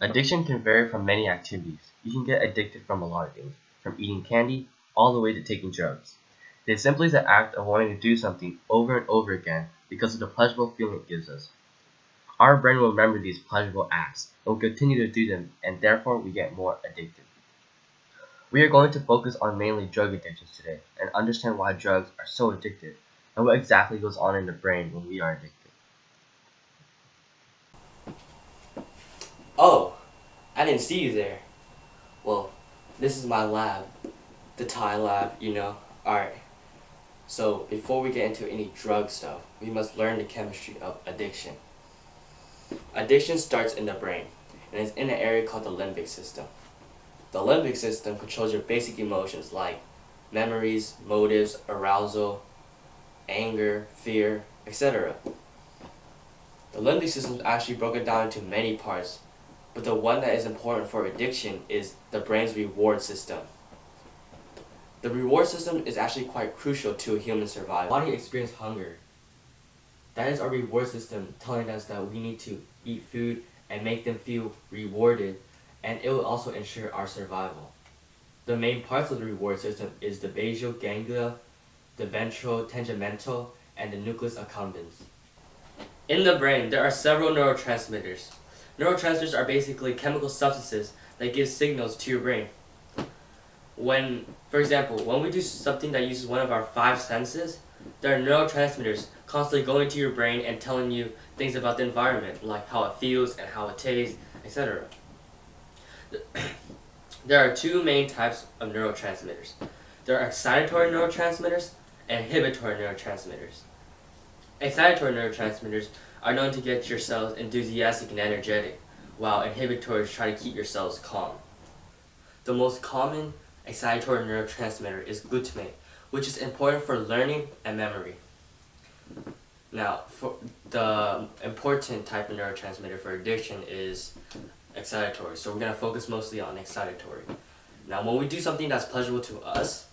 Addiction can vary from many activities. You can get addicted from a lot of things, from eating candy all the way to taking drugs. It is simply the act of wanting to do something over and over again because of the pleasurable feeling it gives us. Our brain will remember these pleasurable acts and will continue to do them, and therefore we get more addicted. We are going to focus on mainly drug addictions today and understand why drugs are so addictive and what exactly goes on in the brain when we are addicted. Oh, I didn't see you there. Well, this is my lab, the Thai lab. Alright, so before we get into any drug stuff, we must learn the chemistry of addiction. Addiction starts in the brain, and is in an area called the limbic system. The limbic system controls your basic emotions like memories, motives, arousal, anger, fear, etc. The limbic system is actually broken down into many parts, but the one that is important for addiction is the brain's reward system. The reward system is actually quite crucial to human survival. Body experience hunger. That is our reward system telling us that we need to eat food and make them feel rewarded, and it will also ensure our survival. The main parts of the reward system is the basal ganglia, the ventral tegmental, and the nucleus accumbens. In the brain, there are several neurotransmitters. Neurotransmitters are basically chemical substances that give signals to your brain. For example, when we do something that uses one of our five senses, there are neurotransmitters constantly going to your brain and telling you things about the environment, like how it feels and how it tastes, etc. There are two main types of neurotransmitters. There are excitatory neurotransmitters and inhibitory neurotransmitters. Excitatory neurotransmitters are known to get your cells enthusiastic and energetic, while inhibitories try to keep your cells calm. The most common excitatory neurotransmitter is glutamate, which is important for learning and memory. Now, for the important type of neurotransmitter for addiction is excitatory, so we're going to focus mostly on excitatory. Now, when we do something that's pleasurable to us,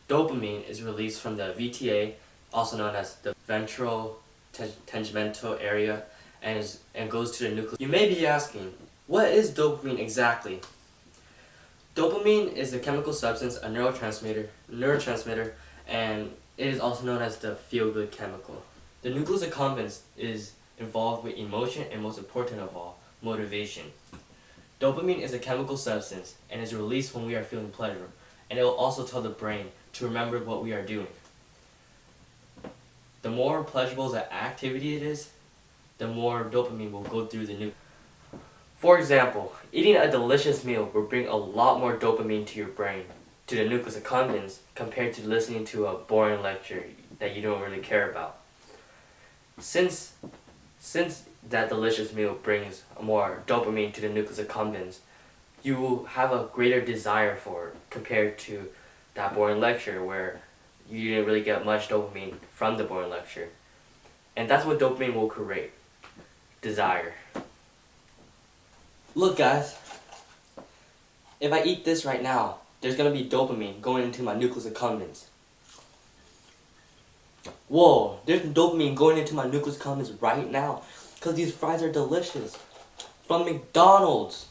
dopamine is released from the VTA, also known as the ventral tegmental area, and goes to the nucleus. You may be asking, what is dopamine exactly? Dopamine is a chemical substance, a neurotransmitter, and it is also known as the feel-good chemical. The nucleus accumbens is involved with emotion and, most important of all, motivation. Dopamine is a chemical substance and is released when we are feeling pleasure, and it will also tell the brain to remember what we are doing. The more pleasurable the activity it is, the more dopamine will go through the nucleus. For example, eating a delicious meal will bring a lot more dopamine to your brain, to the nucleus accumbens, compared to listening to a boring lecture that you don't really care about. Since that delicious meal brings more dopamine to the nucleus accumbens, you will have a greater desire for it compared to that boring lecture where you didn't really get much dopamine from the boring lecture. And that's what dopamine will create. Desire. Look guys, if I eat this right now, there's going to be dopamine going into my nucleus accumbens. Whoa, there's dopamine going into my nucleus accumbens right now because these fries are delicious. From McDonald's.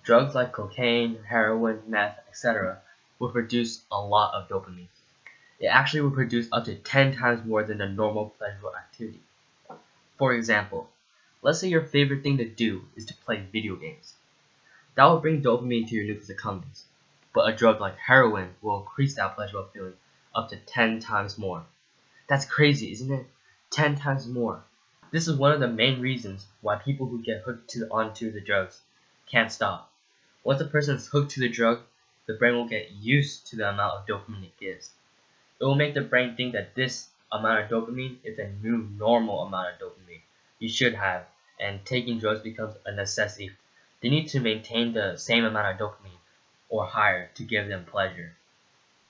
Drugs like cocaine, heroin, meth, etc. will produce a lot of dopamine. It actually will produce up to 10 times more than a normal pleasurable activity. For example, let's say your favorite thing to do is to play video games. That will bring dopamine to your nucleus accumbens, but a drug like heroin will increase that pleasurable feeling up to 10 times more. That's crazy, isn't it? 10 times more. This is one of the main reasons why people who get hooked onto the drugs can't stop. Once a person is hooked to the drug, the brain will get used to the amount of dopamine it gives. It will make the brain think that this amount of dopamine is the new normal amount of dopamine you should have, and taking drugs becomes a necessity. They need to maintain the same amount of dopamine or higher to give them pleasure.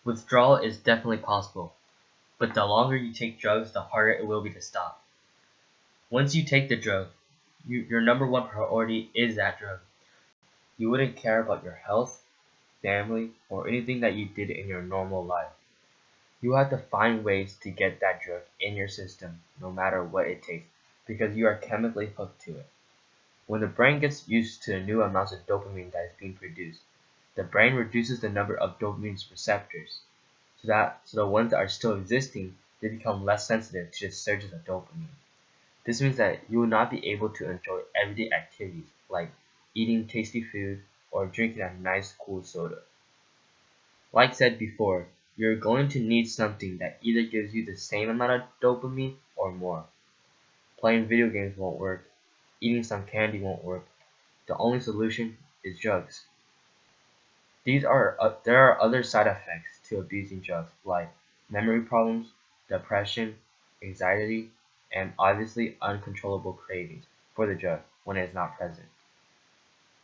Withdrawal is definitely possible, but the longer you take drugs, the harder it will be to stop. Once you take the drug, your number one priority is that drug. You wouldn't care about your health, family, or anything that you did in your normal life. You have to find ways to get that drug in your system, no matter what it takes, because you are chemically hooked to it. When the brain gets used to the new amounts of dopamine that is being produced, the brain reduces the number of dopamine receptors, so the ones that are still existing, they become less sensitive to the surges of dopamine. This means that you will not be able to enjoy everyday activities like eating tasty food or drinking a nice cool soda. Like said before, you're going to need something that either gives you the same amount of dopamine or more. Playing video games won't work. Eating some candy won't work. The only solution is drugs. There are other side effects to abusing drugs like memory problems, depression, anxiety, and obviously uncontrollable cravings for the drug when it is not present.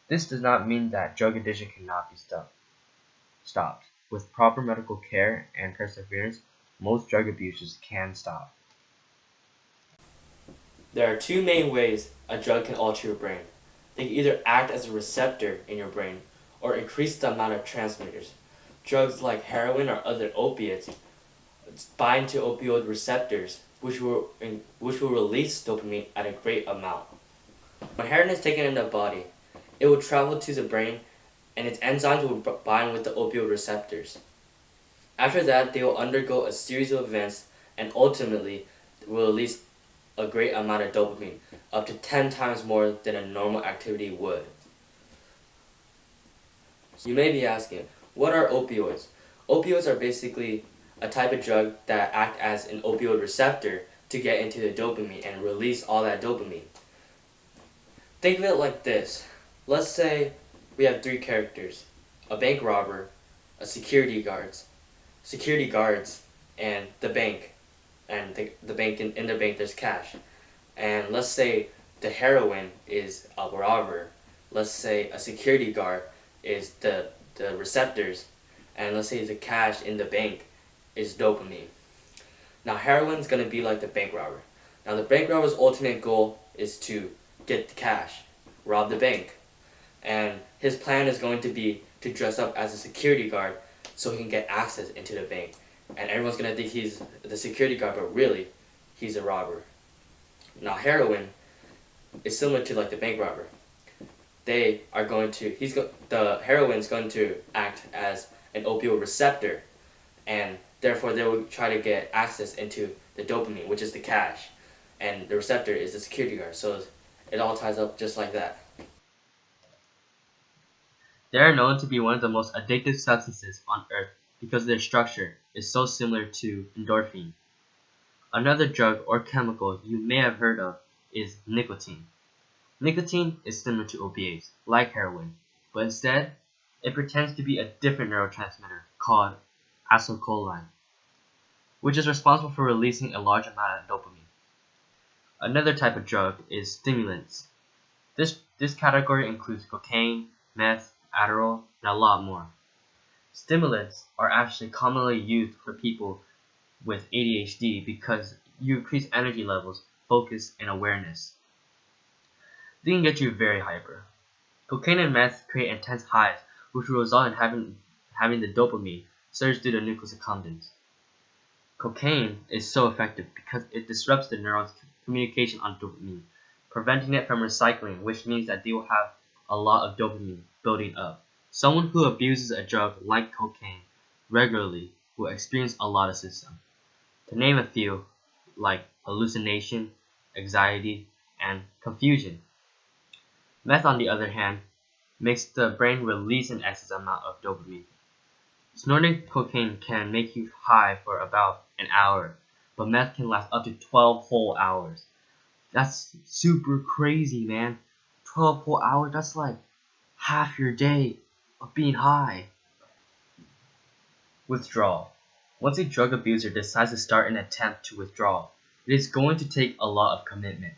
This does not mean that drug addiction cannot be stopped. With proper medical care and perseverance, most drug abusers can stop. There are two main ways a drug can alter your brain. They can either act as a receptor in your brain or increase the amount of transmitters. Drugs like heroin or other opiates bind to opioid receptors, which will release dopamine at a great amount. When heroin is taken in the body, it will travel to the brain and its enzymes will bind with the opioid receptors. After that, they will undergo a series of events and ultimately will release a great amount of dopamine, up to 10 times more than a normal activity would. You may be asking, what are opioids? Opioids are basically a type of drug that act as an opioid receptor to get into the dopamine and release all that dopamine. Think of it like this. Let's say we have three characters: a bank robber, a security guards, and the bank. And the bank in the bank there's cash. And let's say the heroin is a robber. Let's say a security guard is the receptors, and let's say the cash in the bank is dopamine. Now heroin's gonna be like the bank robber. Now the bank robber's ultimate goal is to get the cash, rob the bank. And his plan is going to be to dress up as a security guard so he can get access into the bank. And everyone's gonna think he's the security guard, but really, he's a robber. Now heroin is similar to like the bank robber. The heroin's going to act as an opioid receptor, and therefore they will try to get access into the dopamine, which is the cash, and the receptor is the security guard. So it all ties up just like that. They are known to be one of the most addictive substances on earth because their structure is so similar to endorphin. Another drug or chemical you may have heard of is nicotine. Nicotine is similar to opiates, like heroin, but instead, it pretends to be a different neurotransmitter called acetylcholine, which is responsible for releasing a large amount of dopamine. Another type of drug is stimulants. This category includes cocaine, meth, Adderall, and a lot more. Stimulants are actually commonly used for people with ADHD because you increase energy levels, focus, and awareness. They can get you very hyper. Cocaine and meth create intense highs, which will result in having the dopamine surge through the nucleus accumbens. Cocaine is so effective because it disrupts the neurons' communication on dopamine, preventing it from recycling, which means that they will have a lot of dopamine building up. Someone who abuses a drug like cocaine regularly will experience a lot of symptoms. To name a few, like hallucination, anxiety, and confusion. Meth, on the other hand, makes the brain release an excess amount of dopamine. Snorting cocaine can make you high for about an hour, but meth can last up to 12 whole hours. That's super crazy, man. 12 whole hours, that's like half your day of being high. Withdrawal. Once a drug abuser decides to start an attempt to withdraw, it is going to take a lot of commitment.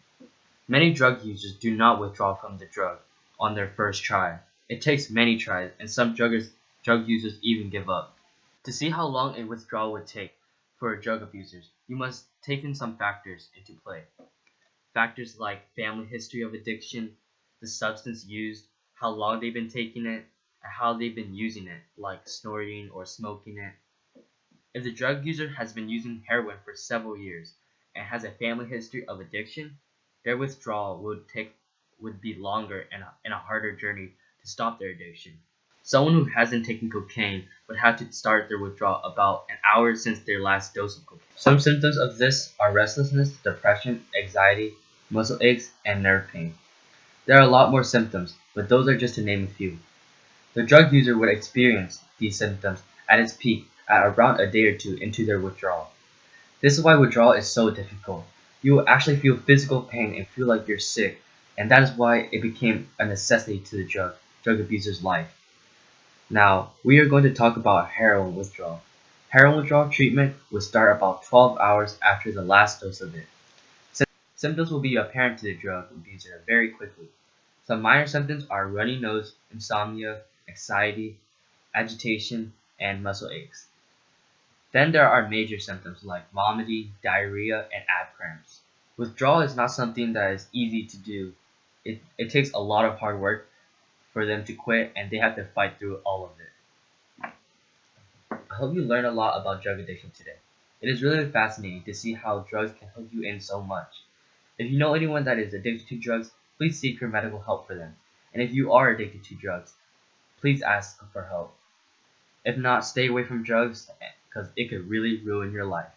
Many drug users do not withdraw from the drug on their first try. It takes many tries, and some drug users even give up. To see how long a withdrawal would take for drug abusers, you must take in some factors into play. Factors like family history of addiction, the substance used, how long they've been taking it, and how they've been using it, like snorting or smoking it. If the drug user has been using heroin for several years and has a family history of addiction, their withdrawal would take would be longer and a harder journey to stop their addiction. Someone who hasn't taken cocaine would have to start their withdrawal about an hour since their last dose of cocaine. Some symptoms of this are restlessness, depression, anxiety, muscle aches, and nerve pain. There are a lot more symptoms, but those are just to name a few. The drug user would experience these symptoms at its peak at around a day or two into their withdrawal. This is why withdrawal is so difficult. You will actually feel physical pain and feel like you're sick, and that is why it became a necessity to the drug abuser's life. Now, we are going to talk about heroin withdrawal. Heroin withdrawal treatment will start about 12 hours after the last dose of it. Symptoms will be apparent to the drug abuser very quickly. Some minor symptoms are runny nose, insomnia, anxiety, agitation, and muscle aches. Then there are major symptoms like vomiting, diarrhea, and ab cramps. Withdrawal is not something that is easy to do. It takes a lot of hard work for them to quit, and they have to fight through all of it. I hope you learned a lot about drug addiction today. It is really fascinating to see how drugs can hook you in so much. If you know anyone that is addicted to drugs, please seek your medical help for them. And if you are addicted to drugs, please ask for help. If not, stay away from drugs because it could really ruin your life.